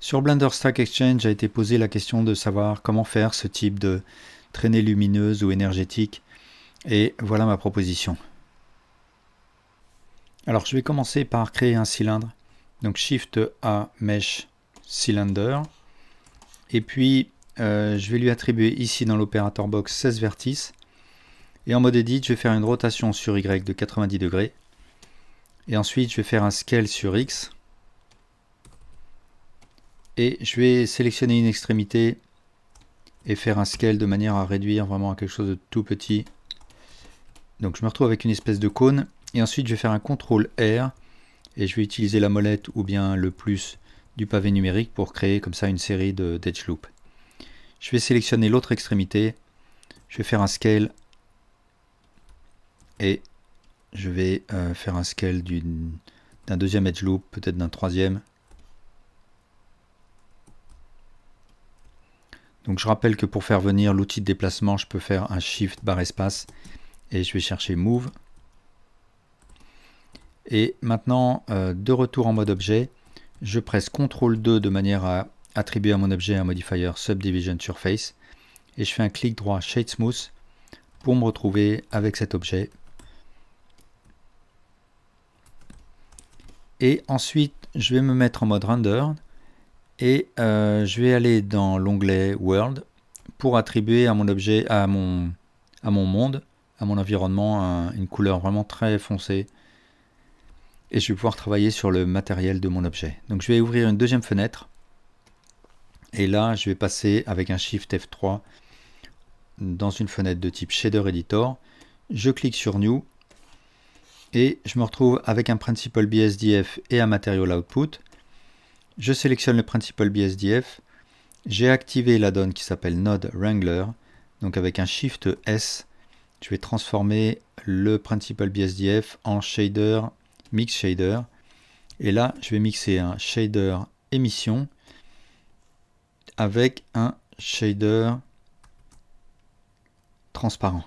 Sur Blender Stack Exchange a été posée la question de savoir comment faire ce type de traînée lumineuse ou énergétique, et voilà ma proposition. Alors je vais commencer par créer un cylindre, donc Shift A Mesh Cylinder, et puis je vais lui attribuer ici dans l'opérateur box 16 vertices, et en mode edit je vais faire une rotation sur Y de 90 degrés, et ensuite je vais faire un scale sur X, et je vais sélectionner une extrémité et faire un scale de manière à réduire vraiment à quelque chose de tout petit. Donc je me retrouve avec une espèce de cône, et ensuite je vais faire un CTRL R et je vais utiliser la molette ou bien le plus du pavé numérique pour créer comme ça une série d'edge loops. Je vais sélectionner l'autre extrémité, je vais faire un scale et je vais faire un scale d'un deuxième edge loop, peut-être d'un troisième. Donc je rappelle que pour faire venir l'outil de déplacement, je peux faire un Shift barre espace et je vais chercher Move. Et maintenant, de retour en mode objet, je presse CTRL 2 de manière à attribuer à mon objet un modifier Subdivision Surface et je fais un clic droit Shade Smooth pour me retrouver avec cet objet. Et ensuite, je vais me mettre en mode Render. Et je vais aller dans l'onglet World pour attribuer à mon objet, à mon monde, à mon environnement, une couleur vraiment très foncée. Et je vais pouvoir travailler sur le matériel de mon objet. Donc je vais ouvrir une deuxième fenêtre. Et là, je vais passer avec un Shift F3 dans une fenêtre de type Shader Editor. Je clique sur New. Et je me retrouve avec un Principal BSDF et un Material Output. Je sélectionne le Principal BSDF, j'ai activé l'add-on qui s'appelle Node Wrangler, donc avec un Shift S, je vais transformer le Principal BSDF en shader, mix shader, et là je vais mixer un shader émission avec un shader transparent.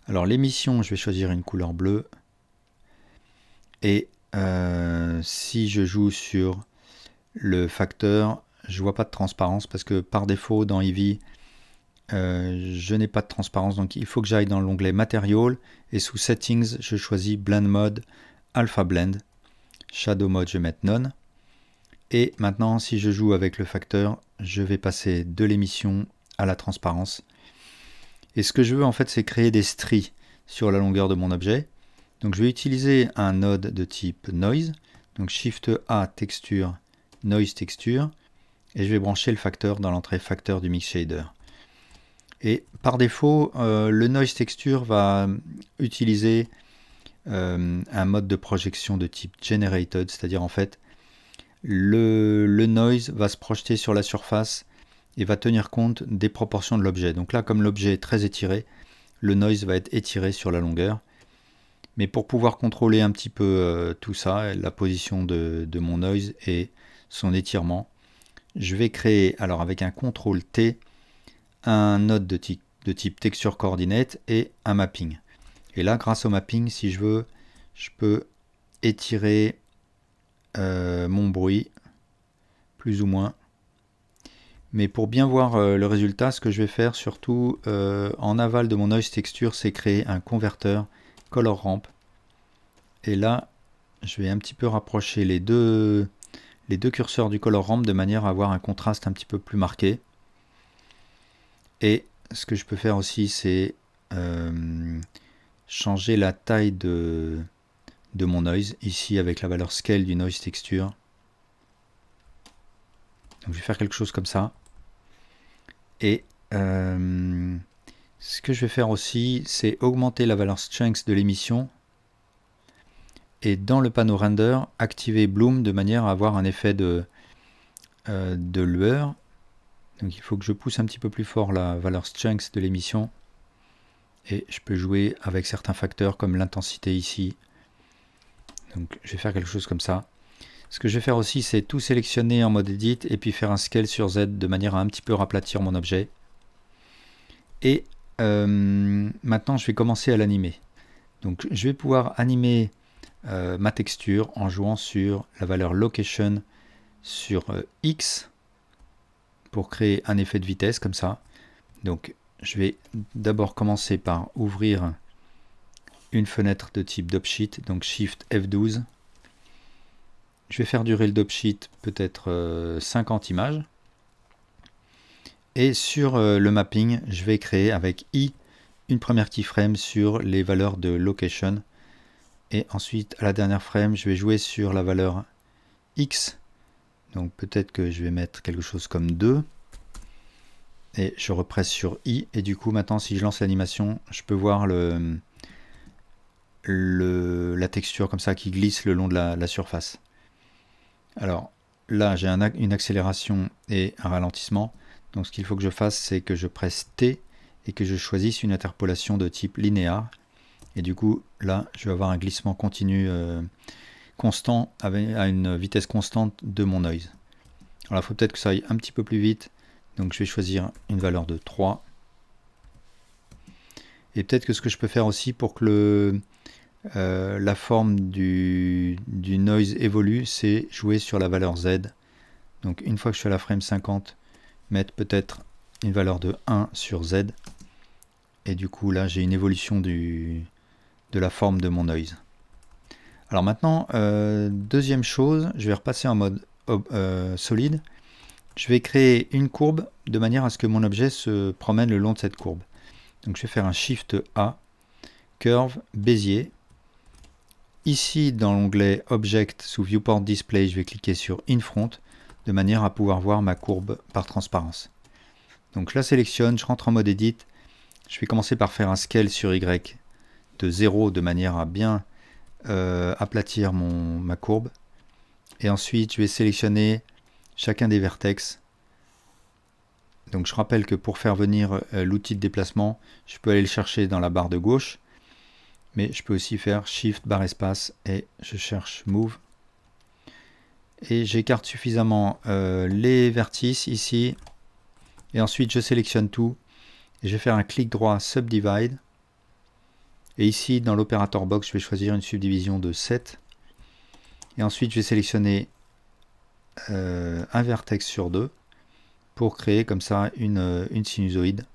Alors l'émission, je vais choisir une couleur bleue, et si je joue sur le facteur, je vois pas de transparence parce que par défaut dans Eevee je n'ai pas de transparence, donc il faut que j'aille dans l'onglet Material et sous Settings je choisis Blend Mode Alpha Blend, Shadow Mode je vais mettre None, et maintenant si je joue avec le facteur je vais passer de l'émission à la transparence, et ce que je veux en fait c'est créer des stries sur la longueur de mon objet. Donc je vais utiliser un node de type Noise, donc Shift A Texture, Noise Texture, et je vais brancher le facteur dans l'entrée facteur du Mix Shader. Et par défaut, le Noise Texture va utiliser un mode de projection de type Generated, c'est-à-dire en fait le noise va se projeter sur la surface et va tenir compte des proportions de l'objet. Donc là, comme l'objet est très étiré, le noise va être étiré sur la longueur. Mais pour pouvoir contrôler un petit peu tout ça, la position de mon noise et son étirement, je vais créer, alors avec un CTRL T, un node de type Texture Coordinate et un mapping. Et là, grâce au mapping, si je veux, je peux étirer mon bruit, plus ou moins. Mais pour bien voir le résultat, ce que je vais faire surtout en aval de mon noise texture, c'est créer un converteur color ramp. Et là, je vais un petit peu rapprocher les deux curseurs du color ramp de manière à avoir un contraste un petit peu plus marqué. Et ce que je peux faire aussi, c'est changer la taille de mon noise, ici avec la valeur scale du noise texture. Donc je vais faire quelque chose comme ça. Et ce que je vais faire aussi, c'est augmenter la valeur strength de l'émission. Et dans le panneau render, activer Bloom de manière à avoir un effet de lueur. Donc il faut que je pousse un petit peu plus fort la valeur strength de l'émission. Et je peux jouer avec certains facteurs comme l'intensité ici. Donc je vais faire quelque chose comme ça. Ce que je vais faire aussi, c'est tout sélectionner en mode edit et puis faire un scale sur Z de manière à un petit peu raplatir mon objet. Et maintenant, je vais commencer à l'animer. Donc, je vais pouvoir animer ma texture en jouant sur la valeur location sur X pour créer un effet de vitesse comme ça. Donc, je vais d'abord commencer par ouvrir une fenêtre de type dopsheet, donc Shift F12. Je vais faire durer le dopsheet peut-être 50 images. Et sur le mapping, je vais créer avec I une première keyframe sur les valeurs de location. Et ensuite, à la dernière frame, je vais jouer sur la valeur X. Donc peut-être que je vais mettre quelque chose comme 2. Et je represse sur I. Et du coup, maintenant, si je lance l'animation, je peux voir la texture comme ça qui glisse le long de la surface. Alors là, j'ai une accélération et un ralentissement. Donc ce qu'il faut que je fasse, c'est que je presse T et que je choisisse une interpolation de type linéaire. Et du coup, là, je vais avoir un glissement continu constant à une vitesse constante de mon noise. Alors il faut peut-être que ça aille un petit peu plus vite. Donc je vais choisir une valeur de 3. Et peut-être que ce que je peux faire aussi pour que la forme du noise évolue, c'est jouer sur la valeur Z. Donc une fois que je suis à la frame 50, mettre peut-être une valeur de 1 sur Z. Et du coup là j'ai une évolution de la forme de mon noise. Alors maintenant, deuxième chose, je vais repasser en mode solide. Je vais créer une courbe de manière à ce que mon objet se promène le long de cette courbe. Donc je vais faire un Shift A, Curve, Bézier. Ici dans l'onglet Object sous Viewport Display, je vais cliquer sur In Front de manière à pouvoir voir ma courbe par transparence. Donc je la sélectionne, je rentre en mode Edit. Je vais commencer par faire un Scale sur Y de 0 de manière à bien aplatir ma courbe. Et ensuite, je vais sélectionner chacun des vertex. Donc je rappelle que pour faire venir l'outil de déplacement, je peux aller le chercher dans la barre de gauche. Mais je peux aussi faire Shift barre espace et je cherche Move. Et j'écarte suffisamment les vertices ici. Et ensuite, je sélectionne tout. Et je vais faire un clic droit Subdivide. Et ici, dans l'opérateur box, je vais choisir une subdivision de 7. Et ensuite, je vais sélectionner un vertex sur 2 pour créer comme ça une sinusoïde.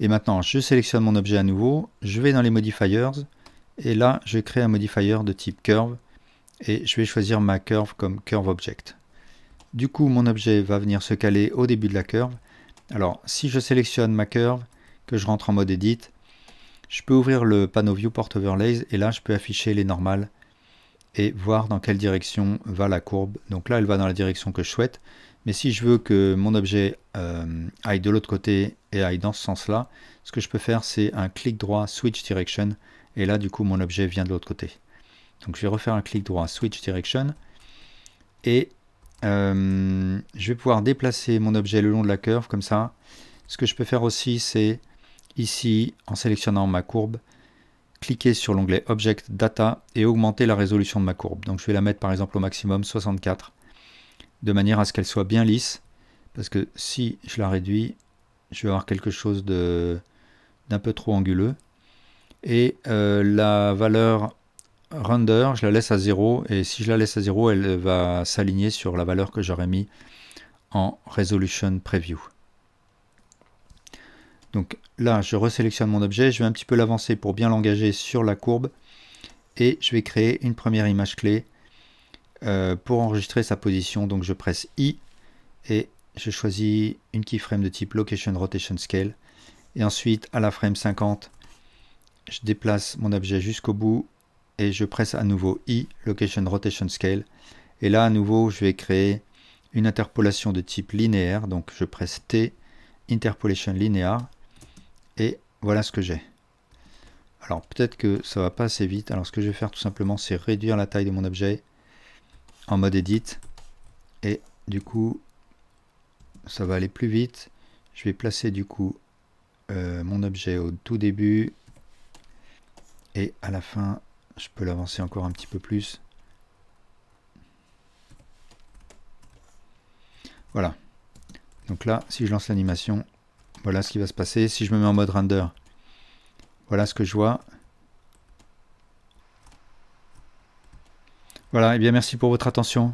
Et maintenant, je sélectionne mon objet à nouveau, je vais dans les modifiers, et là, je crée un modifier de type curve, et je vais choisir ma curve comme curve object. Du coup, mon objet va venir se caler au début de la curve. Alors, si je sélectionne ma curve, que je rentre en mode edit, je peux ouvrir le panneau Viewport Overlays, et là, je peux afficher les normales, et voir dans quelle direction va la courbe. Donc là, elle va dans la direction que je souhaite. Mais si je veux que mon objet aille de l'autre côté et aille dans ce sens-là, ce que je peux faire, c'est un clic droit Switch Direction. Et là, du coup, mon objet vient de l'autre côté. Donc je vais refaire un clic droit Switch Direction. Et je vais pouvoir déplacer mon objet le long de la curve, comme ça. Ce que je peux faire aussi, c'est ici, en sélectionnant ma courbe, cliquer sur l'onglet Object Data et augmenter la résolution de ma courbe. Donc je vais la mettre par exemple au maximum 64, de manière à ce qu'elle soit bien lisse, parce que si je la réduis, je vais avoir quelque chose d'un peu trop anguleux. Et la valeur render, je la laisse à 0, et si je la laisse à 0, elle va s'aligner sur la valeur que j'aurais mis en Resolution Preview. Donc là, je resélectionne mon objet, je vais un petit peu l'avancer pour bien l'engager sur la courbe, et je vais créer une première image clé pour enregistrer sa position. Donc je presse I, et je choisis une keyframe de type Location Rotation Scale, et ensuite à la frame 50, je déplace mon objet jusqu'au bout, et je presse à nouveau I, Location Rotation Scale, et là à nouveau je vais créer une interpolation de type linéaire, donc je presse T, Interpolation Linear, et voilà ce que j'ai. Alors peut-être que ça va pas assez vite, alors ce que je vais faire tout simplement, c'est réduire la taille de mon objet en mode Edit, et du coup ça va aller plus vite. Je vais placer du coup mon objet au tout début, et à la fin je peux l'avancer encore un petit peu plus. Voilà. Donc là, si je lance l'animation, voilà ce qui va se passer. Si je me mets en mode render, voilà ce que je vois. Voilà, et bien merci pour votre attention.